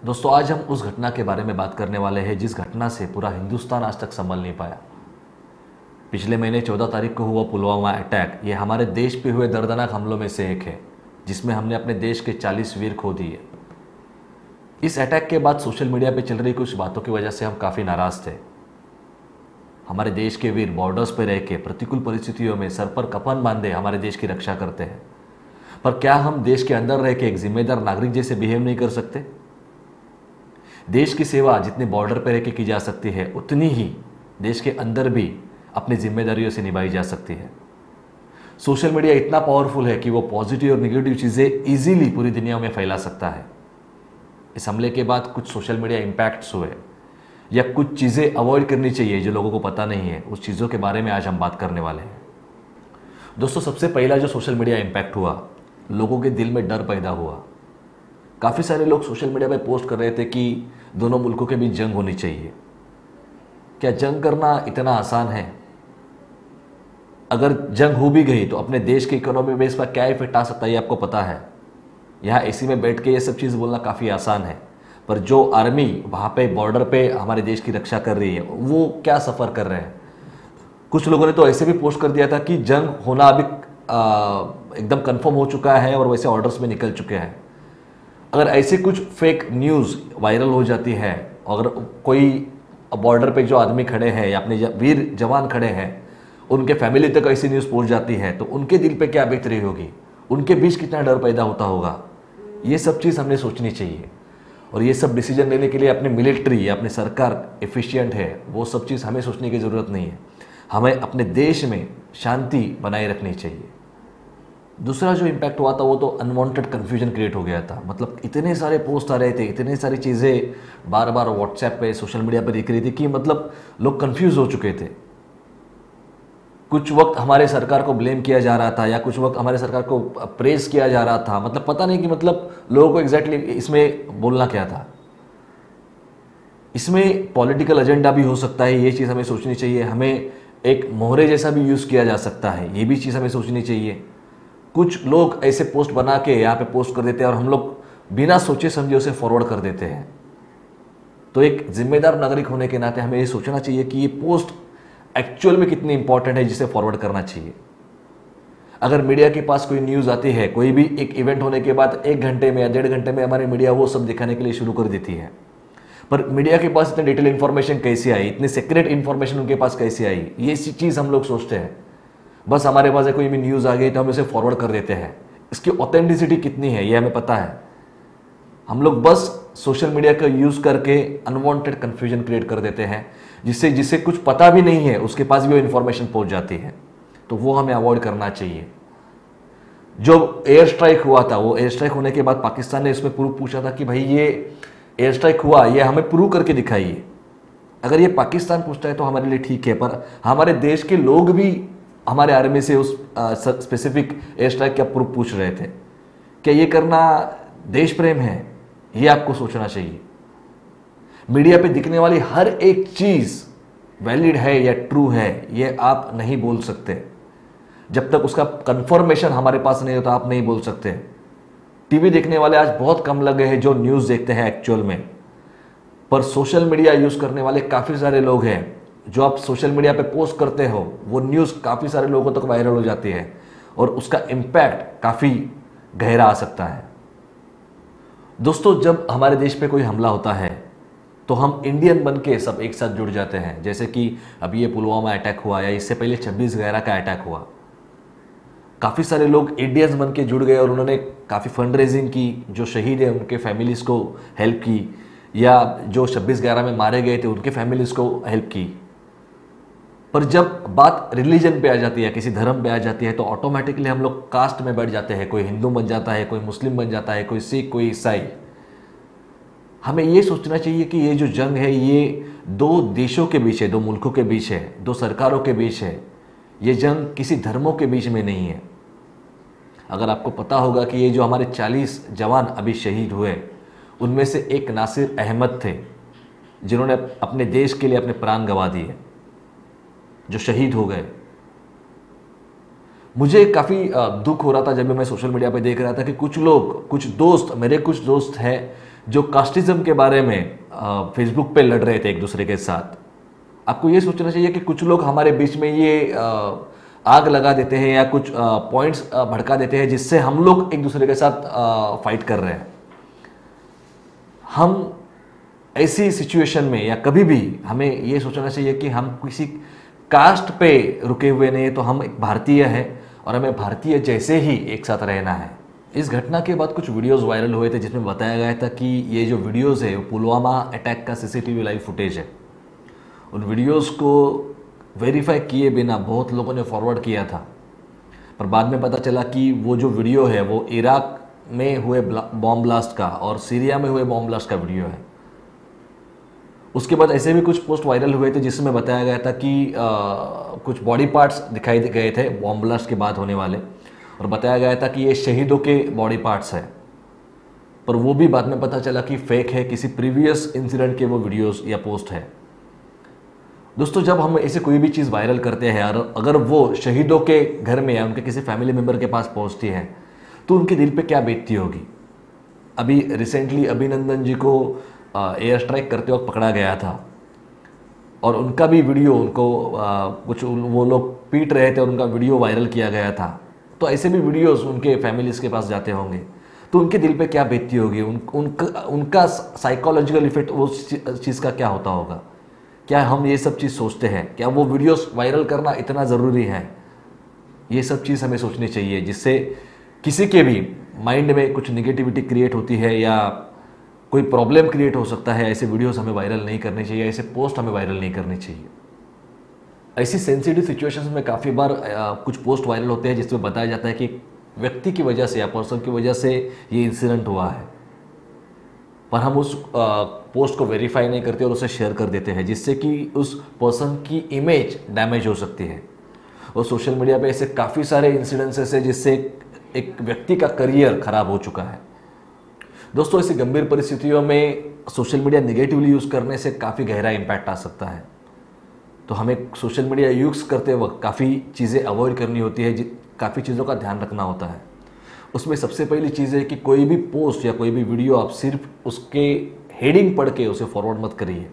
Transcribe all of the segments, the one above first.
दोस्तों, आज हम उस घटना के बारे में बात करने वाले हैं जिस घटना से पूरा हिंदुस्तान आज तक संभल नहीं पाया। पिछले महीने 14 तारीख को हुआ पुलवामा अटैक, ये हमारे देश पे हुए दर्दनाक हमलों में से एक है जिसमें हमने अपने देश के 40 वीर खो दिए। इस अटैक के बाद सोशल मीडिया पे चल रही कुछ बातों की वजह से हम काफ़ी नाराज़ थे। हमारे देश के वीर बॉर्डर्स पे रह के प्रतिकूल परिस्थितियों में सर पर कफन बांधे हमारे देश की रक्षा करते हैं, पर क्या हम देश के अंदर रह के एक जिम्मेदार नागरिक जैसे बिहेव नहीं कर सकते? देश की सेवा जितनी बॉर्डर पर रह के की जा सकती है, उतनी ही देश के अंदर भी अपनी जिम्मेदारियों से निभाई जा सकती है। सोशल मीडिया इतना पावरफुल है कि वो पॉजिटिव और नेगेटिव चीज़ें इजीली पूरी दुनिया में फैला सकता है। इस हमले के बाद कुछ सोशल मीडिया इम्पैक्ट्स हुए या कुछ चीज़ें अवॉइड करनी चाहिए जो लोगों को पता नहीं है, उस चीज़ों के बारे में आज हम बात करने वाले हैं। दोस्तों, सबसे पहला जो सोशल मीडिया इम्पैक्ट हुआ, लोगों के दिल में डर पैदा हुआ। काफ़ी सारे लोग सोशल मीडिया पे पोस्ट कर रहे थे कि दोनों मुल्कों के बीच जंग होनी चाहिए। क्या जंग करना इतना आसान है? अगर जंग हो भी गई तो अपने देश के इकोनॉमी बेस पर क्या इफेक्ट आ सकता है ये आपको पता है। यहाँ एसी में बैठ के ये सब चीज़ बोलना काफ़ी आसान है, पर जो आर्मी वहाँ पे बॉर्डर पे हमारे देश की रक्षा कर रही है वो क्या सफ़र कर रहे हैं। कुछ लोगों ने तो ऐसे भी पोस्ट कर दिया था कि जंग होना अभी एकदम कन्फर्म हो चुका है और वैसे ऑर्डर्स में निकल चुके हैं। अगर ऐसे कुछ फेक न्यूज़ वायरल हो जाती है, अगर कोई बॉर्डर पे जो आदमी खड़े हैं या अपने वीर जवान खड़े हैं उनके फैमिली तक ऐसी न्यूज़ पहुंच जाती है, तो उनके दिल पे क्या बीत रही होगी, उनके बीच कितना डर पैदा होता होगा। ये सब चीज़ हमने सोचनी चाहिए। और ये सब डिसीजन लेने के लिए अपने मिलिट्री या अपनी सरकार एफिशिएंट है, वो सब चीज़ हमें सोचने की ज़रूरत नहीं है। हमें अपने देश में शांति बनाए रखनी चाहिए। दूसरा जो इम्पैक्ट हुआ था वो तो अनवांटेड कन्फ्यूजन क्रिएट हो गया था। मतलब इतने सारे पोस्ट आ रहे थे, इतने सारी चीज़ें बार बार व्हाट्सएप पे सोशल मीडिया पे दिख रही थी कि मतलब लोग कंफ्यूज हो चुके थे। कुछ वक्त हमारे सरकार को ब्लेम किया जा रहा था या कुछ वक्त हमारे सरकार को प्रेज किया जा रहा था। मतलब पता नहीं कि मतलब लोगों को एग्जैक्टली इसमें बोलना क्या था। इसमें पॉलिटिकल एजेंडा भी हो सकता है, ये चीज़ हमें सोचनी चाहिए। हमें एक मोहरे जैसा भी यूज़ किया जा सकता है, ये भी चीज़ हमें सोचनी चाहिए। कुछ लोग ऐसे पोस्ट बना के यहाँ पे पोस्ट कर देते हैं और हम लोग बिना सोचे समझे उसे फॉरवर्ड कर देते हैं। तो एक जिम्मेदार नागरिक होने के नाते हमें ये सोचना चाहिए कि ये पोस्ट एक्चुअल में कितनी इंपॉर्टेंट है जिसे फॉरवर्ड करना चाहिए। अगर मीडिया के पास कोई न्यूज़ आती है, कोई भी एक इवेंट होने के बाद 1 घंटे में या 1.5 घंटे में हमारी मीडिया वो सब दिखाने के लिए शुरू कर देती है, पर मीडिया के पास इतनी डिटेल इन्फॉर्मेशन कैसे आई, इतनी सीक्रेट इन्फॉर्मेशन उनके पास कैसे आई, ये चीज़ हम लोग सोचते हैं। बस हमारे पास कोई भी न्यूज़ आ गई तो हम इसे फॉरवर्ड कर देते हैं। इसकी ऑथेंटिसिटी कितनी है ये हमें पता है। हम लोग बस सोशल मीडिया का यूज़ करके अनवांटेड कन्फ्यूजन क्रिएट कर देते हैं, जिससे कुछ पता भी नहीं है उसके पास भी वो इन्फॉर्मेशन पहुंच जाती है। तो वो हमें अवॉइड करना चाहिए। जो एयर स्ट्राइक हुआ था, वो एयर स्ट्राइक होने के बाद पाकिस्तान ने इसमें प्रूफ पूछा था कि भाई ये एयर स्ट्राइक हुआ, ये हमें प्रूव करके दिखाइए। अगर ये पाकिस्तान पूछता है तो हमारे लिए ठीक है, पर हमारे देश के लोग भी हमारे आर्मी से उस स्पेसिफिक एयर स्ट्राइक का प्रूफ पूछ रहे थे। क्या ये करना देश प्रेम है? ये आपको सोचना चाहिए। मीडिया पे दिखने वाली हर एक चीज़ वैलिड है या ट्रू है ये आप नहीं बोल सकते। जब तक उसका कंफर्मेशन हमारे पास नहीं होता आप नहीं बोल सकते। टीवी देखने वाले आज बहुत कम लगे हैं जो न्यूज़ देखते हैं एक्चुअल में, पर सोशल मीडिया यूज़ करने वाले काफ़ी सारे लोग हैं। जो आप सोशल मीडिया पे पोस्ट करते हो वो न्यूज़ काफ़ी सारे लोगों तक वायरल हो जाती है और उसका इम्पैक्ट काफ़ी गहरा आ सकता है। दोस्तों, जब हमारे देश पे कोई हमला होता है तो हम इंडियन बन के सब एक साथ जुड़ जाते हैं। जैसे कि अभी ये पुलवामा अटैक हुआ या इससे पहले 26/11 का अटैक हुआ। काफ़ी सारे लोग इंडियंस बन के जुड़ गए और उन्होंने काफ़ी फंड रेजिंग की। जो शहीद है उनके फैमिलीज़ को हेल्प की, या जो 26/11 में मारे गए थे उनके फैमिलीज़ को हेल्प की। पर जब बात रिलीजन पे आ जाती है, किसी धर्म पे आ जाती है, तो ऑटोमेटिकली हम लोग कास्ट में बैठ जाते हैं। कोई हिंदू बन जाता है, कोई मुस्लिम बन जाता है, कोई सिख, कोई ईसाई। हमें ये सोचना चाहिए कि ये जो जंग है ये 2 देशों के बीच है, 2 मुल्कों के बीच है, 2 सरकारों के बीच है। ये जंग किसी धर्मों के बीच में नहीं है। अगर आपको पता होगा कि ये जो हमारे 40 जवान अभी शहीद हुए, उनमें से एक नासिर अहमद थे जिन्होंने अपने देश के लिए अपने प्राण गंवा दिए, जो शहीद हो गए। मुझे काफ़ी दुख हो रहा था जब भी मैं सोशल मीडिया पे देख रहा था कि कुछ लोग, कुछ दोस्त, मेरे कुछ दोस्त हैं जो कास्टिज्म के बारे में फेसबुक पे लड़ रहे थे एक दूसरे के साथ, आपको ये सोचना चाहिए कि कुछ लोग हमारे बीच में ये आग लगा देते हैं या कुछ पॉइंट्स भड़का देते हैं जिससे हम लोग एक दूसरे के साथ फाइट कर रहे हैं। हम ऐसी सिचुएशन में या कभी भी हमें ये सोचना चाहिए कि हम किसी कास्ट पे रुके हुए नहीं, तो हम एक भारतीय हैं और हमें भारतीय जैसे ही एक साथ रहना है। इस घटना के बाद कुछ वीडियोस वायरल हुए थे जिसमें बताया गया था कि ये जो वीडियोस है वो पुलवामा अटैक का सीसीटीवी लाइव फुटेज है। उन वीडियोस को वेरीफाई किए बिना बहुत लोगों ने फॉरवर्ड किया था, पर बाद में पता चला कि वो जो वीडियो है वो इराक में हुए बॉम्ब ब्लास्ट का और सीरिया में हुए बॉम्ब ब्लास्ट का वीडियो है। उसके बाद ऐसे भी कुछ पोस्ट वायरल हुए थे जिसमें बताया गया था कि कुछ बॉडी पार्ट्स दिखाई गए थे बॉम्ब ब्लास्ट के बाद होने वाले, और बताया गया था कि ये शहीदों के बॉडी पार्ट्स है, पर वो भी बाद में पता चला कि फेक है, किसी प्रीवियस इंसिडेंट के वो वीडियोस या पोस्ट है। दोस्तों, जब हम ऐसे कोई भी चीज़ वायरल करते हैं और अगर वो शहीदों के घर में या उनके किसी फैमिली मेम्बर के पास पहुंचती है तो उनके दिल पे क्या बीतती होगी। अभी रिसेंटली अभिनंदन जी को एयर स्ट्राइक करते वक्त पकड़ा गया था और उनका भी वीडियो, उनको कुछ वो लोग पीट रहे थे और उनका वीडियो वायरल किया गया था। तो ऐसे भी वीडियोस उनके फैमिलीज के पास जाते होंगे तो उनके दिल पे क्या बीतती होगी, उनका साइकोलॉजिकल इफेक्ट उस चीज़ का क्या होता होगा। क्या हम ये सब चीज़ सोचते हैं? क्या वो वीडियोस वायरल करना इतना ज़रूरी है? ये सब चीज़ हमें सोचनी चाहिए, जिससे किसी के भी माइंड में कुछ निगेटिविटी क्रिएट होती है या कोई प्रॉब्लम क्रिएट हो सकता है। ऐसे वीडियोस हमें वायरल नहीं करने चाहिए, ऐसे पोस्ट हमें वायरल नहीं करनी चाहिए। ऐसी सेंसिटिव सिचुएशंस में काफ़ी बार कुछ पोस्ट वायरल होते हैं जिसमें बताया जाता है कि व्यक्ति की वजह से या पर्सन की वजह से ये इंसिडेंट हुआ है, पर हम उस पोस्ट को वेरीफाई नहीं करते और उसे शेयर कर देते हैं, जिससे कि उस पर्सन की इमेज डैमेज हो सकती है। और सोशल मीडिया पे ऐसे काफ़ी सारे इंसिडेंसेस है जिससे एक व्यक्ति का करियर खराब हो चुका है। दोस्तों, ऐसी गंभीर परिस्थितियों में सोशल मीडिया निगेटिवली यूज़ करने से काफ़ी गहरा इम्पैक्ट आ सकता है। तो हमें सोशल मीडिया यूज़ करते वक्त काफ़ी चीज़ें अवॉइड करनी होती है, काफ़ी चीज़ों का ध्यान रखना होता है। उसमें सबसे पहली चीज़ है कि कोई भी पोस्ट या कोई भी वीडियो आप सिर्फ उसके हेडिंग पढ़ के उसे फॉरवर्ड मत करिए।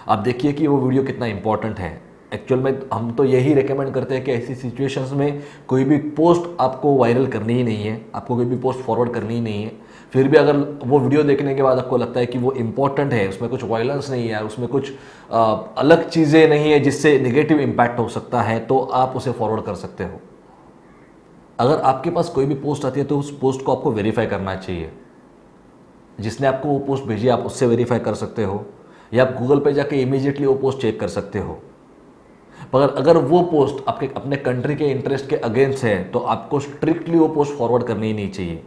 आप देखिए कि वो वीडियो कितना इंपॉर्टेंट है। एक्चुअल में हम तो यही रेकमेंड करते हैं कि ऐसी सिचुएशंस में कोई भी पोस्ट आपको वायरल करनी ही नहीं है, आपको कोई भी पोस्ट फॉरवर्ड करनी ही नहीं है। फिर भी अगर वो वीडियो देखने के बाद आपको लगता है कि वो इम्पॉर्टेंट है, उसमें कुछ वायलेंस नहीं है, उसमें कुछ अलग चीज़ें नहीं है जिससे निगेटिव इम्पैक्ट हो सकता है, तो आप उसे फॉरवर्ड कर सकते हो। अगर आपके पास कोई भी पोस्ट आती है तो उस पोस्ट को आपको वेरीफाई करना चाहिए। जिसने आपको वो पोस्ट भेजी आप उससे वेरीफाई कर सकते हो, या आप गूगल पे जाके इमीडिएटली वो पोस्ट चेक कर सकते हो। पर अगर वो पोस्ट आपके अपने कंट्री के इंटरेस्ट के अगेंस्ट है तो आपको स्ट्रिक्टली वो पोस्ट फॉरवर्ड करनी ही नहीं चाहिए।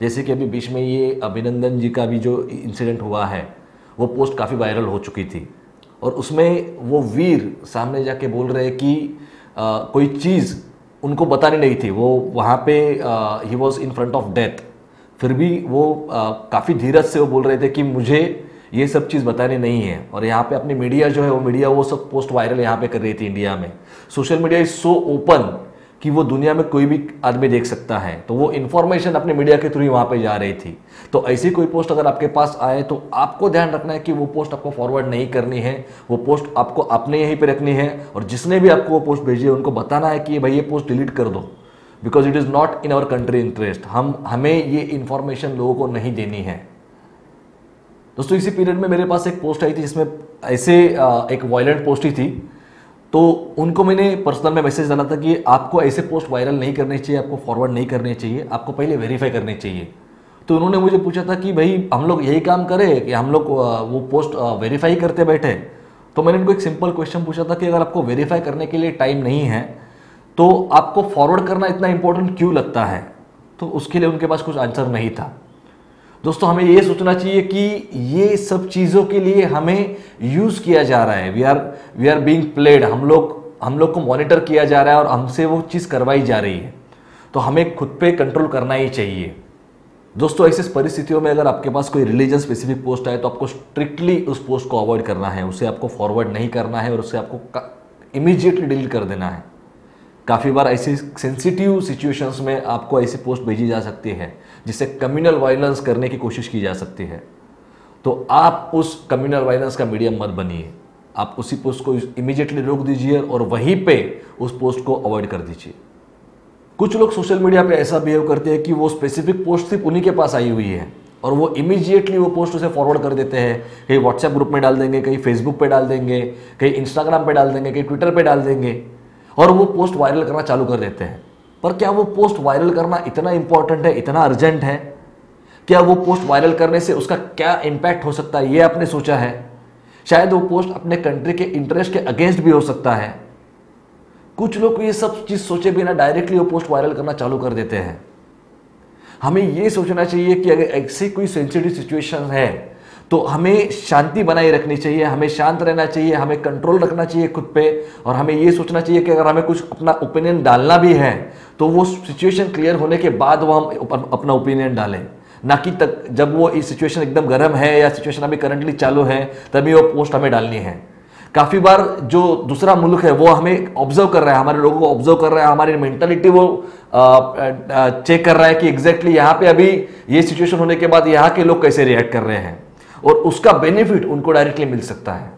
जैसे कि अभी बीच में ये अभिनंदन जी का भी जो इंसिडेंट हुआ है, वो पोस्ट काफ़ी वायरल हो चुकी थी और उसमें वो वीर सामने जाके बोल रहे कि कोई चीज़ उनको बतानी नहीं थी, वो वहाँ पे he was in front of death, फिर भी वो काफ़ी धीरज से वो बोल रहे थे कि मुझे ये सब चीज़ बतानी नहीं है। और यहाँ पे अपनी मीडिया जो है वो सब पोस्ट वायरल यहाँ पे कर रही थी इंडिया में। Social media is so open कि वो दुनिया में कोई भी आदमी देख सकता है, तो वो इन्फॉर्मेशन अपने मीडिया के थ्रू ही वहाँ पे जा रही थी। तो ऐसी कोई पोस्ट अगर आपके पास आए तो आपको ध्यान रखना है कि वो पोस्ट आपको फॉरवर्ड नहीं करनी है, वो पोस्ट आपको अपने यहीं पे रखनी है। और जिसने भी आपको वो पोस्ट भेजी है उनको बताना है कि भाई ये पोस्ट डिलीट कर दो, because it is not in our country interest. हमें ये इन्फॉर्मेशन लोगों को नहीं देनी है। दोस्तों, इसी पीरियड में मेरे पास एक पोस्ट आई थी जिसमें ऐसे एक वायलेंट पोस्ट ही थी, तो उनको मैंने पर्सनल में मैसेज डाला था कि आपको ऐसे पोस्ट वायरल नहीं करने चाहिए, आपको फॉरवर्ड नहीं करने चाहिए, आपको पहले वेरीफाई करने चाहिए। तो उन्होंने मुझे पूछा था कि भाई हम लोग यही काम करें कि हम लोग वो पोस्ट वेरीफाई करते बैठे। तो मैंने उनको एक सिंपल क्वेश्चन पूछा था कि अगर आपको वेरीफाई करने के लिए टाइम नहीं है तो आपको फॉरवर्ड करना इतना इंपॉर्टेंट क्यों लगता है? तो उसके लिए उनके पास कुछ आंसर नहीं था। दोस्तों, हमें ये सोचना चाहिए कि ये सब चीज़ों के लिए हमें यूज़ किया जा रहा है। वी आर बीइंग प्लेड, हम लोग को मॉनिटर किया जा रहा है और हमसे वो चीज़ करवाई जा रही है, तो हमें खुद पे कंट्रोल करना ही चाहिए। दोस्तों, ऐसी परिस्थितियों में अगर आपके पास कोई रिलीजन स्पेसिफिक पोस्ट आए तो आपको स्ट्रिक्टली उस पोस्ट को अवॉइड करना है, उसे आपको फॉरवर्ड नहीं करना है और उसे आपको इमीडिएटली डिलीट कर देना है। काफ़ी बार ऐसी सेंसिटिव सिचुएशंस में आपको ऐसी पोस्ट भेजी जा सकती है जिससे कम्युनल वायलेंस करने की कोशिश की जा सकती है। तो आप उस कम्युनल वायलेंस का मीडियम मत बनिए। आप उसी पोस्ट को इमीडिएटली रोक दीजिए और वहीं पे उस पोस्ट को अवॉइड कर दीजिए। कुछ लोग सोशल मीडिया पे ऐसा बिहेव करते हैं कि वो स्पेसिफिक पोस्ट सिर्फ उन्हीं के पास आई हुई है और वो इमीडिएटली वो पोस्ट उसे फॉरवर्ड कर देते हैं। कहीं व्हाट्सएप ग्रुप में डाल देंगे, कहीं फेसबुक पे डाल देंगे, कहीं इंस्टाग्राम पे डाल देंगे, कहीं ट्विटर पे डाल देंगे और वो पोस्ट वायरल करना चालू कर देते हैं। पर क्या वो पोस्ट वायरल करना इतना इंपॉर्टेंट है, इतना अर्जेंट है? क्या वो पोस्ट वायरल करने से उसका क्या इम्पैक्ट हो सकता है, ये आपने सोचा है? शायद वो पोस्ट अपने कंट्री के इंटरेस्ट के अगेंस्ट भी हो सकता है। कुछ लोग ये सब चीज सोचे बिना डायरेक्टली वो पोस्ट वायरल करना चालू कर देते हैं। हमें ये सोचना चाहिए कि अगर ऐसी कोई सेंसिटिव सिचुएशन है तो हमें शांति बनाए रखनी चाहिए, हमें शांत रहना चाहिए, हमें कंट्रोल रखना चाहिए खुद पे और हमें ये सोचना चाहिए कि अगर हमें कुछ अपना ओपिनियन डालना भी है तो वो सिचुएशन क्लियर होने के बाद वो हम अपना ओपिनियन डालें, ना कि तक जब वो इस सिचुएशन एकदम गर्म है या सिचुएशन अभी करंटली चालू है तभी वो पोस्ट हमें डालनी है। काफ़ी बार जो दूसरा मुल्क है वो हमें ऑब्जर्व कर रहा है, हमारे लोगों को ऑब्जर्व कर रहा है, हमारी मेंटालिटी वो चेक कर रहा है कि एग्जैक्टली यहाँ पे अभी ये सिचुएशन होने के बाद यहाँ के लोग कैसे रिएक्ट कर रहे हैं और उसका बेनिफिट उनको डायरेक्टली मिल सकता है।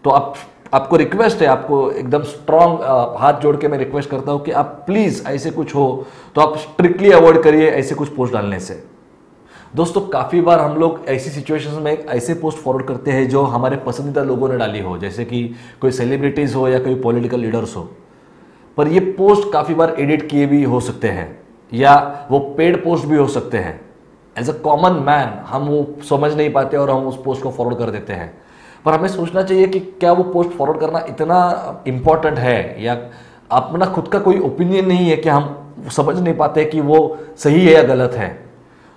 तो आपको रिक्वेस्ट है, आपको एकदम स्ट्रांग हाथ जोड़ के मैं रिक्वेस्ट करता हूँ कि आप प्लीज़ ऐसे कुछ हो तो आप स्ट्रिक्टली अवॉइड करिए ऐसे कुछ पोस्ट डालने से। दोस्तों, काफ़ी बार हम लोग ऐसी सिचुएशंस में ऐसे पोस्ट फॉरवर्ड करते हैं जो हमारे पसंदीदा लोगों ने डाली हो, जैसे कि कोई सेलिब्रिटीज़ हो या कोई पॉलिटिकल लीडर्स हो। पर ये पोस्ट काफ़ी बार एडिट किए भी हो सकते हैं या वो पेड पोस्ट भी हो सकते हैं। एज अ कॉमन मैन हम वो समझ नहीं पाते और हम उस पोस्ट को फॉरवर्ड कर देते हैं। पर हमें सोचना चाहिए कि क्या वो पोस्ट फॉरवर्ड करना इतना इम्पॉर्टेंट है या अपना खुद का कोई ओपिनियन नहीं है कि हम समझ नहीं पाते कि वो सही है या गलत है।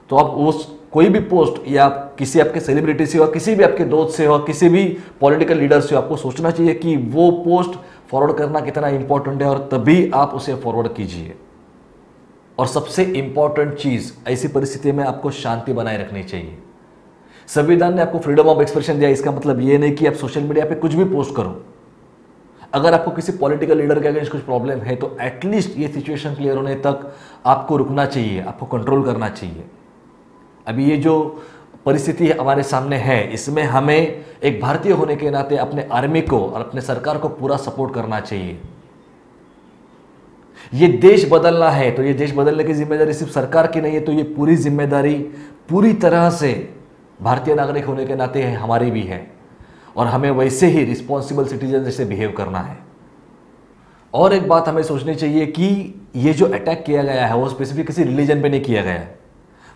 तो आप उस कोई भी पोस्ट या किसी आपके सेलिब्रिटी से हो, किसी भी आपके दोस्त से हो, किसी भी पॉलिटिकल लीडर से हो, आपको सोचना चाहिए कि वो पोस्ट फॉरवर्ड करना कितना इंपॉर्टेंट है और तभी आप उसे फॉरवर्ड कीजिए। और सबसे इंपॉर्टेंट चीज़, ऐसी परिस्थिति में आपको शांति बनाए रखनी चाहिए। संविधान ने आपको फ्रीडम ऑफ एक्सप्रेशन दिया, इसका मतलब ये नहीं कि आप सोशल मीडिया पे कुछ भी पोस्ट करो। अगर आपको किसी पॉलिटिकल लीडर के अगेंस्ट कुछ प्रॉब्लम है तो एटलीस्ट ये सिचुएशन क्लियर होने तक आपको रुकना चाहिए, आपको कंट्रोल करना चाहिए। अभी ये जो परिस्थिति हमारे सामने है इसमें हमें एक भारतीय होने के नाते अपने आर्मी को और अपने सरकार को पूरा सपोर्ट करना चाहिए। ये देश बदलना है तो ये देश बदलने की जिम्मेदारी सिर्फ सरकार की नहीं है, तो ये पूरी जिम्मेदारी पूरी तरह से भारतीय नागरिक होने के नाते हमारी भी है और हमें वैसे ही रिस्पॉन्सिबल सिटीजन जैसे बिहेव करना है। और एक बात हमें सोचनी चाहिए कि ये जो अटैक किया गया है वो स्पेसिफिक किसी रिलीजन पे नहीं किया गया है।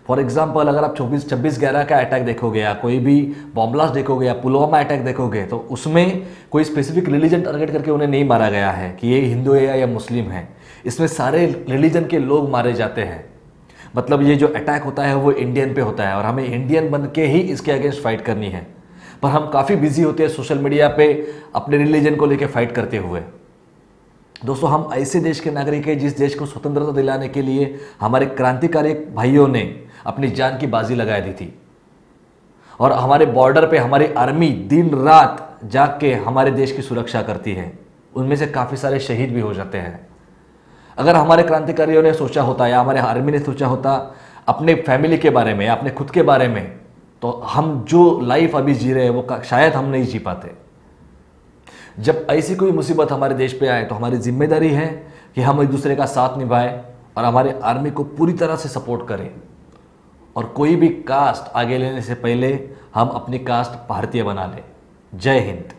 फॉर एग्जाम्पल, अगर आप 26/11 का अटैक देखोगे या कोई भी बॉम्ब ब्लास्ट देखोगे या पुलवामा अटैक देखोगे तो उसमें कोई स्पेसिफिक रिलीजन टारगेट करके उन्हें नहीं मारा गया है कि ये हिंदू है या मुस्लिम है। इसमें सारे रिलीजन के लोग मारे जाते हैं। मतलब ये जो अटैक होता है वो इंडियन पे होता है और हमें इंडियन बन के ही इसके अगेंस्ट फाइट करनी है। पर हम काफ़ी बिजी होते हैं सोशल मीडिया पे अपने रिलीजन को लेकर फाइट करते हुए। दोस्तों, हम ऐसे देश के नागरिक हैं जिस देश को स्वतंत्रता दिलाने के लिए हमारे क्रांतिकारी भाइयों ने अपनी जान की बाजी लगा दी थी और हमारे बॉर्डर पे हमारी आर्मी दिन रात जाग के हमारे देश की सुरक्षा करती है। उनमें से काफ़ी सारे शहीद भी हो जाते हैं। अगर हमारे क्रांतिकारियों ने सोचा होता या हमारे आर्मी ने सोचा होता अपने फैमिली के बारे में, अपने खुद के बारे में, तो हम जो लाइफ अभी जी रहे हैं वो शायद हम नहीं जी पाते। जब ऐसी कोई मुसीबत हमारे देश पे आए तो हमारी जिम्मेदारी है कि हम एक दूसरे का साथ निभाएं और हमारे आर्मी को पूरी तरह से सपोर्ट करें। और कोई भी कास्ट आगे लेने से पहले हम अपनी कास्ट भारतीय बना लें। जय हिंद।